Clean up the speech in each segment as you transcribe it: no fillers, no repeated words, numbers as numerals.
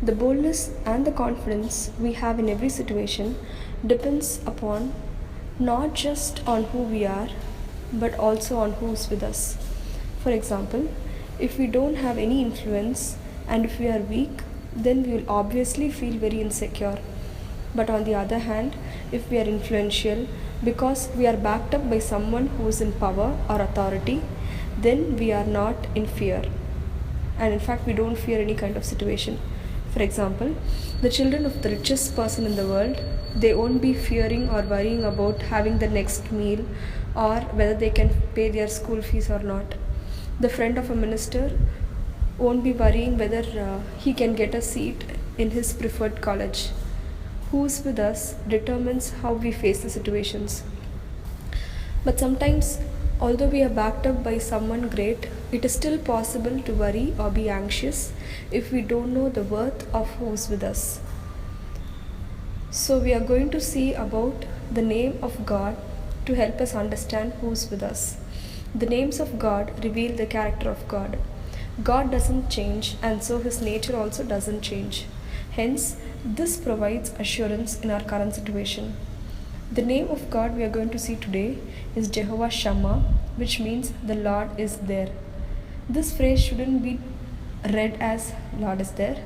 The boldness and the confidence we have in every situation depends upon not just on who we are, but also on who's with us. For example, if we don't have any influence and if we are weak, then we will obviously feel very insecure. But on the other hand, if we are influential, because we are backed up by someone who is in power or authority, then we are not in fear. And in fact, we don't fear any kind of situation. For example, the children of the richest person in the world, they won't be fearing or worrying about having the next meal or whether they can pay their school fees or not. The friend of a minister won't be worrying whether he can get a seat in his preferred college. Who's with us determines how we face the situations. But sometimes, although we are backed up by someone great, it is still possible to worry or be anxious if we don't know the worth of who's with us. So we are going to see about the name of God to help us understand who's with us. The names of God reveal the character of God. God doesn't change, and so his nature also doesn't change. Hence, this provides assurance in our current situation. The name of God we are going to see today is Jehovah Shammah, which means the Lord is there. This phrase shouldn't be read as Lord is there,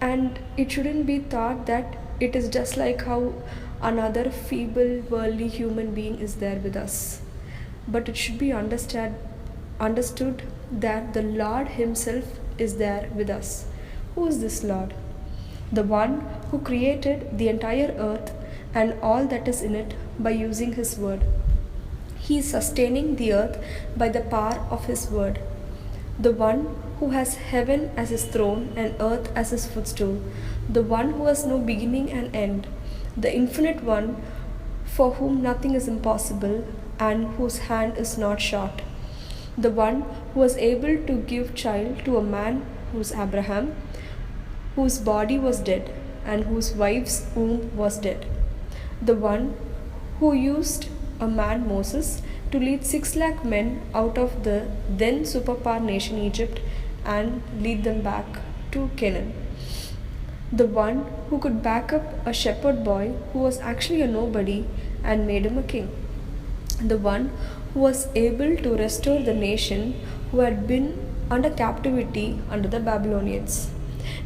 and it shouldn't be thought that it is just like how another feeble, worldly human being is there with us. But it should be understood that the Lord himself is there with us. Who is this Lord? The one who created the entire earth and all that is in it by using his word. He is sustaining the earth by the power of his word. The one who has heaven as his throne and earth as his footstool. The one who has no beginning and end. The infinite one for whom nothing is impossible and whose hand is not short. The one who was able to give child to a man whose Abraham, whose body was dead and whose wife's womb was dead. The one who used a man Moses to lead 6 lakh men out of the then superpower nation Egypt and lead them back to Canaan. The one who could back up a shepherd boy who was actually a nobody and made him a king. The one who was able to restore the nation who had been under captivity under the Babylonians.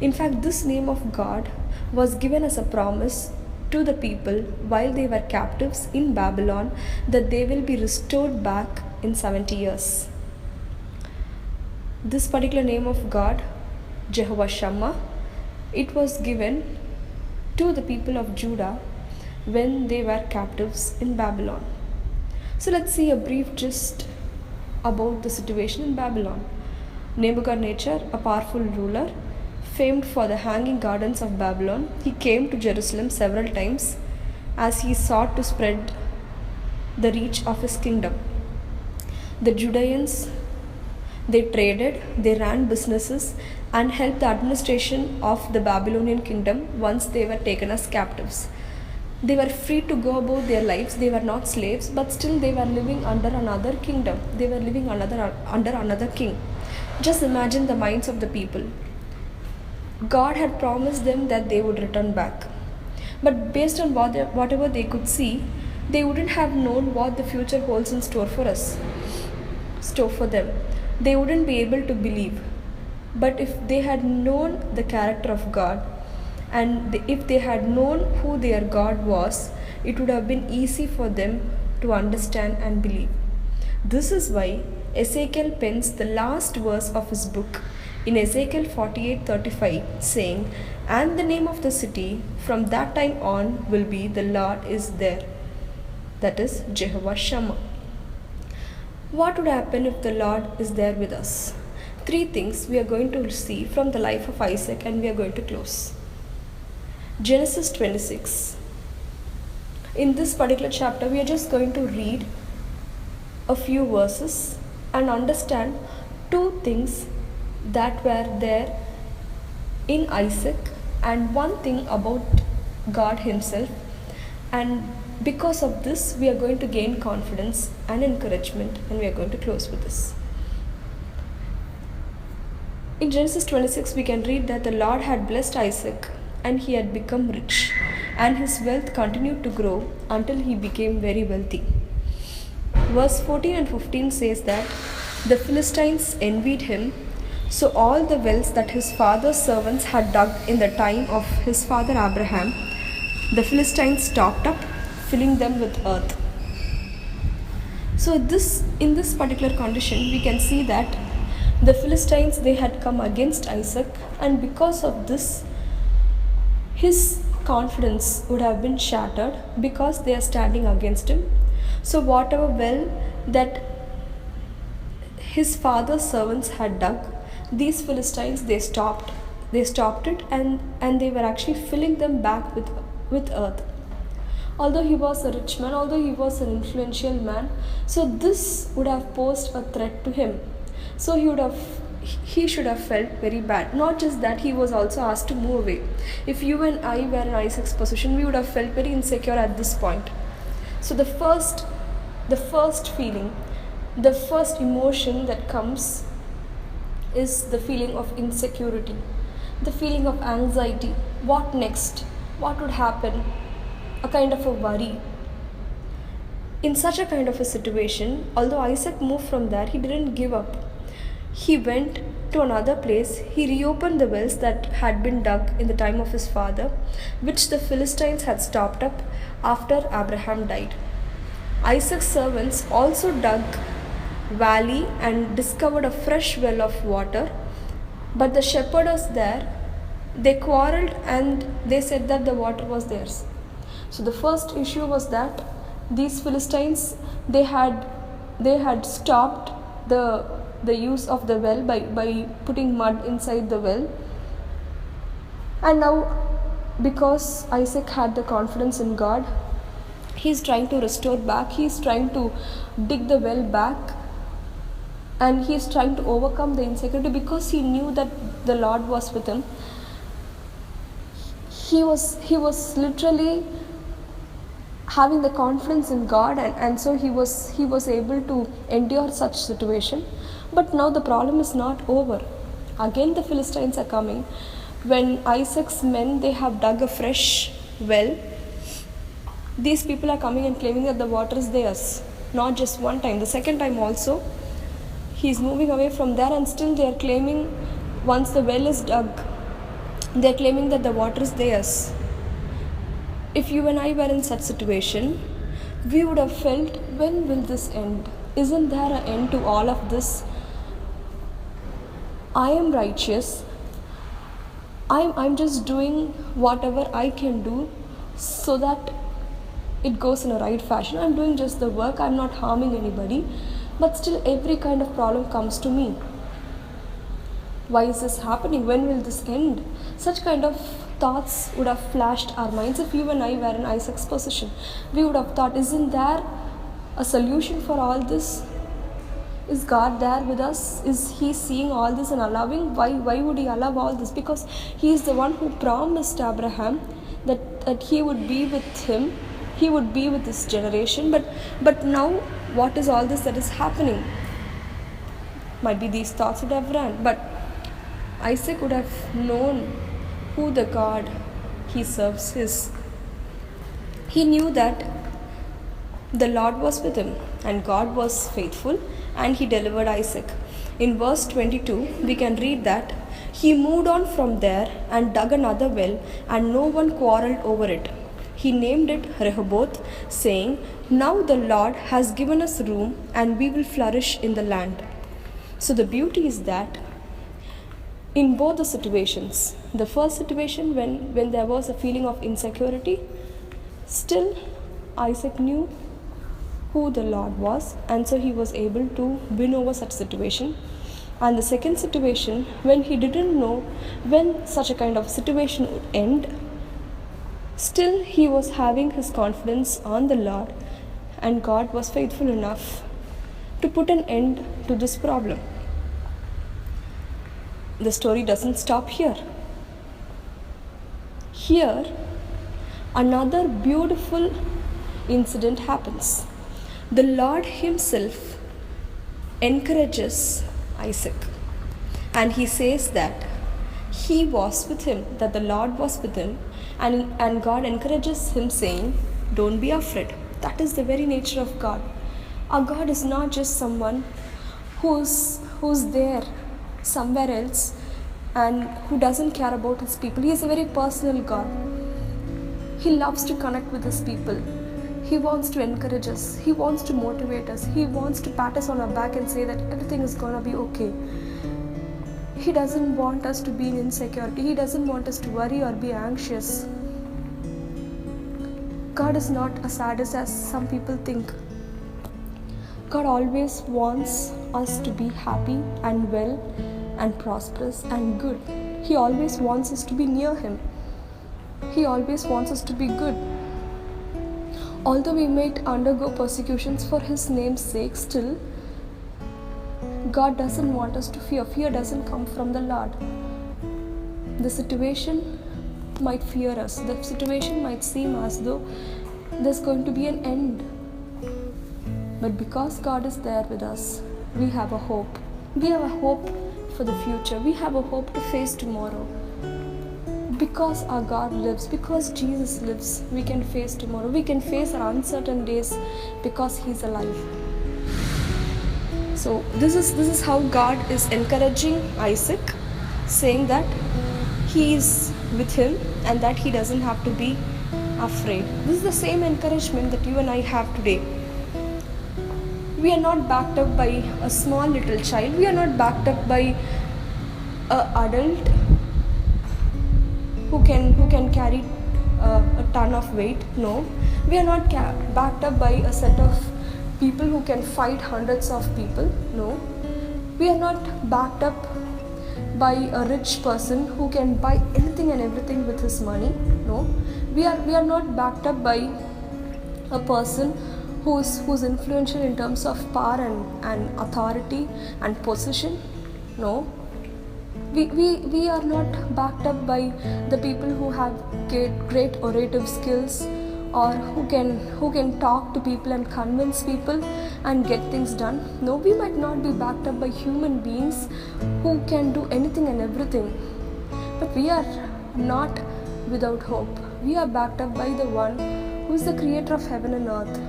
In fact, this name of God was given as a promise to the people while they were captives in Babylon that they will be restored back in 70 years. This particular name of God, Jehovah Shammah, it was given to the people of Judah when they were captives in Babylon. So let's see a brief gist about the situation in Babylon. Nebuchadnezzar, a powerful ruler, famed for the hanging gardens of Babylon, he came to Jerusalem several times as he sought to spread the reach of his kingdom. The Judeans, they traded, they ran businesses and helped the administration of the Babylonian kingdom once they were taken as captives. They were free to go about their lives, they were not slaves, but still they were living under another kingdom. They were living under another king. Just imagine the minds of the people. God had promised them that they would return back. But based on whatever they could see, they wouldn't have known what the future holds in store for them. They wouldn't be able to believe. But if they had known the character of God, and if they had known who their God was, it would have been easy for them to understand and believe. This is why Ezekiel pens the last verse of his book in Ezekiel 48:35, saying, "And the name of the city from that time on will be the Lord is there." That is Jehovah Shammah. What would happen if the Lord is there with us? 3 things we are going to see from the life of Isaac, and we are going to close. Genesis 26. In this particular chapter, we are just going to read a few verses and understand 2 things that were there in Isaac and 1 thing about God himself. And because of this, we are going to gain confidence and encouragement, and we are going to close with this. In Genesis 26, we can read that the Lord had blessed Isaac and he had become rich, and his wealth continued to grow until he became very wealthy. Verse 14 and 15 says that the Philistines envied him, so all the wells that his father's servants had dug in the time of his father Abraham, the Philistines stopped up, filling them with earth. So in this particular condition, we can see that the Philistines, they had come against Isaac, and because of this, his confidence would have been shattered because they are standing against him. So whatever well that his father's servants had dug, these Philistines, they stopped it, and they were actually filling them back with earth. Although he was a rich man, although he was an influential man, so this would have posed a threat to him. So he should have felt very bad. Not just that, he was also asked to move away. If you and I were in Isaac's position, we would have felt very insecure at this point. So the first feeling, the first emotion that comes is the feeling of insecurity, the feeling of anxiety. What next? What would happen? A kind of a worry. In such a kind of a situation, although Isaac moved from there, he didn't give up. He went to another place. He reopened the wells that had been dug in the time of his father, which the Philistines had stopped up after Abraham died. Isaac's servants also dug valley and discovered a fresh well of water, but the shepherdess there, they quarreled and they said that the water was theirs. So the first issue was that these Philistines, they had stopped the use of the well by putting mud inside the well. And now, because Isaac had the confidence in God, he's trying to restore back, he's trying to dig the well back, and he's trying to overcome the insecurity because he knew that the Lord was with him. He was literally having the confidence in God, and so he was able to endure such situation. But now the problem is not over. Again the Philistines are coming. When Isaac's men, they have dug a fresh well, these people are coming and claiming that the water is theirs. Not just one time, the second time also. He's moving away from there, and still they are claiming, once the well is dug, they are claiming that the water is theirs. If you and I were in such situation, we would have felt, when will this end? Isn't there an end to all of this? I am righteous. I'm just doing whatever I can do so that it goes in a right fashion. I'm doing just the work. I'm not harming anybody. But still every kind of problem comes to me. Why is this happening? When will this end? Such kind of thoughts would have flashed our minds if you and I were in Isaac's position. We would have thought, isn't there a solution for all this? Is God there with us? Is He seeing all this and allowing? Why would He allow all this? Because He is the one who promised Abraham that He would be with him, He would be with this generation. But now, what is all this that is happening? Might be these thoughts would have run, but Isaac would have known who the God he serves is. He knew that the Lord was with him and God was faithful, and He delivered Isaac. In verse 22, we can read that he moved on from there and dug another well, and no one quarreled over it. He named it Rehoboth, saying, "Now the Lord has given us room, and we will flourish in the land." So the beauty is that in both the situations, the first situation when there was a feeling of insecurity, still Isaac knew who the Lord was, and so he was able to win over such situation. And the second situation, when he didn't know when such a kind of situation would end, still he was having his confidence on the Lord, and God was faithful enough to put an end to this problem. The story doesn't stop here. Here, another beautiful incident happens. The Lord Himself encourages Isaac, And he says that he was with him, that the Lord was with him, and God encourages him, saying, don't be afraid. That is the very nature of God. Our God is not just someone who's there somewhere else and who doesn't care about his people. He is a very personal God. He loves to connect with his people. He wants to encourage us. He wants to motivate us. He wants to pat us on our back and say that everything is gonna be okay. He doesn't want us to be in insecurity. He doesn't want us to worry or be anxious. God is not a sadist as some people think. God always wants us to be happy and well and prosperous and good. He always wants us to be near Him. He always wants us to be good. Although we might undergo persecutions for His name's sake, still, God doesn't want us to fear. Fear doesn't come from the Lord. The situation might fear us. The situation might seem as though there's going to be an end. But because God is there with us, we have a hope. We have a hope for the future. We have a hope to face tomorrow. Because our God lives, because Jesus lives, we can face tomorrow. We can face our uncertain days because He's alive. So this is how God is encouraging Isaac, saying that he is with him and that he doesn't have to be afraid. This is the same encouragement that you and I have today. We are not backed up by a small little child. We are not backed up by an adult who can carry a ton of weight. No, we are not backed up by a set of people who can fight hundreds of people. No, we are not backed up by a rich person who can buy anything and everything with his money. No, we are not backed up by a person who's influential in terms of power and authority and position. No, we are not backed up by the people who have great orative skills or who can talk to people and convince people and get things done. No, we might not be backed up by human beings who can do anything and everything. But we are not without hope. We are backed up by the one who is the creator of heaven and earth,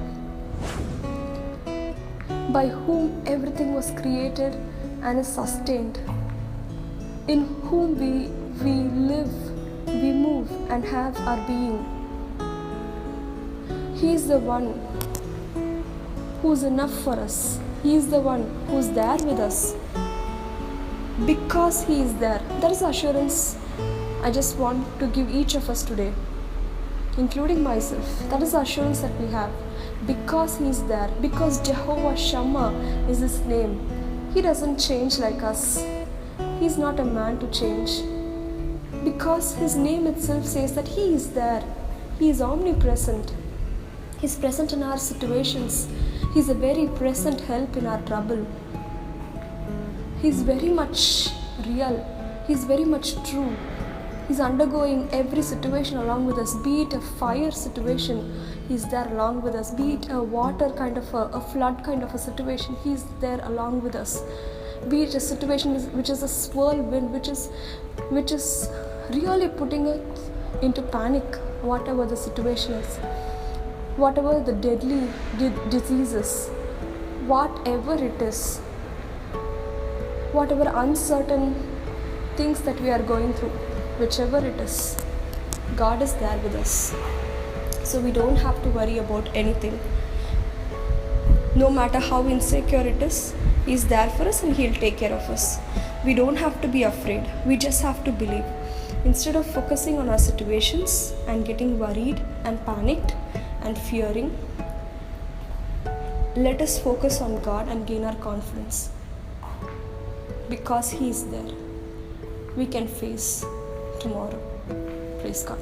by whom everything was created and is sustained, in whom we live, we move and have our being. He is the one who is enough for us. He is the one who is there with us. Because He is there, that is assurance I just want to give each of us today, including myself. That is the assurance that we have. Because He is there, because Jehovah Shammah is His name. He doesn't change like us. He is not a man to change. Because His name itself says that He is there. He is omnipresent. He is present in our situations. He is a very present help in our trouble. He is very much real. He is very much true. He is undergoing every situation along with us. Be it a fire situation, He is there along with us. Be it a water kind of a flood kind of a situation, He is there along with us. Be it a situation which is a whirlwind, which is really putting it into panic, whatever the situation is, whatever the deadly diseases, whatever it is, whatever uncertain things that we are going through, whichever it is, God is there with us. So we don't have to worry about anything. No matter how insecure it is, He is there for us and He'll take care of us. We don't have to be afraid. We just have to believe. Instead of focusing on our situations and getting worried and panicked and fearing, let us focus on God and gain our confidence. Because He is there, we can face tomorrow. Praise God.